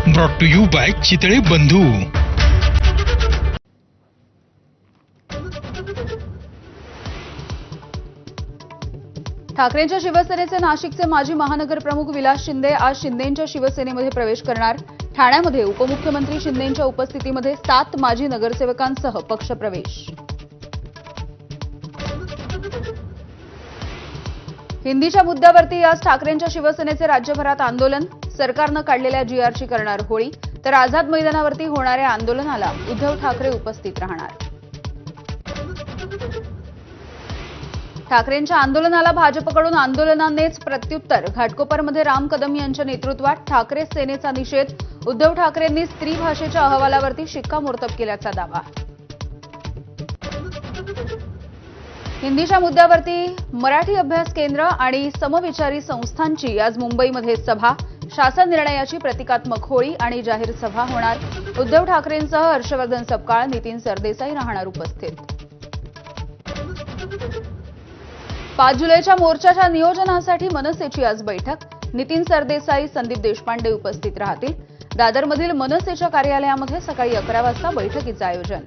Brought to you by Chitale Bandhu. ठाकरेंच्या शिवसेनेचे नाशिकचे माजी महानगर प्रमुख विलास शिंदे आज शिंदेंच्या शिवसेनेमध्ये प्रवेश करणार। ठाण्यामध्ये उपमुख्यमंत्री शिंदेंच्या उपस्थितीमध्ये 7 माजी नगरसेवकांसह पक्षप्रवेश। हिंदीच्या मुद्द्यावरती आज ठाकरेंच्या शिवसेनेचे राज्यभरात आंदोलन। सरकारनं काढलेल्या जीआरची करणार होळी, तर आझाद मैदानावरती होणाऱ्या आंदोलनाला उद्धव ठाकरे उपस्थित राहणार। ठाकरेंच्या आंदोलनाला भाजपकडून आंदोलनानेच प्रत्युत्तर। घाटकोपरमध्ये राम कदम यांच्या नेतृत्वात ठाकरे सेनेचा निषेध। उद्धव ठाकरेंनी स्त्री भाषेच्या अहवालावरती शिक्कामोर्तब केल्याचा दावा। हिंदीच्या मुद्द्यावरती मराठी अभ्यास केंद्र आणि समविचारी संस्थांची आज मुंबईमध्ये सभा। शासन निर्णयाची प्रतिकात्मक होळी आणि जाहीर सभा होणार। उद्धव ठाकरेंसह हर्षवर्धन सपकाळ, नितीन सरदेसाई राहणार उपस्थित। 5 जुलैच्या मोर्चाच्या नियोजनासाठी मनसेची आज बैठक। नितीन सरदेसाई, संदीप देशपांडे उपस्थित राहतील। दादरमधील मनसेच्या कार्यालयामध्ये सकाळी 11 वाजता बैठकीचं आयोजन।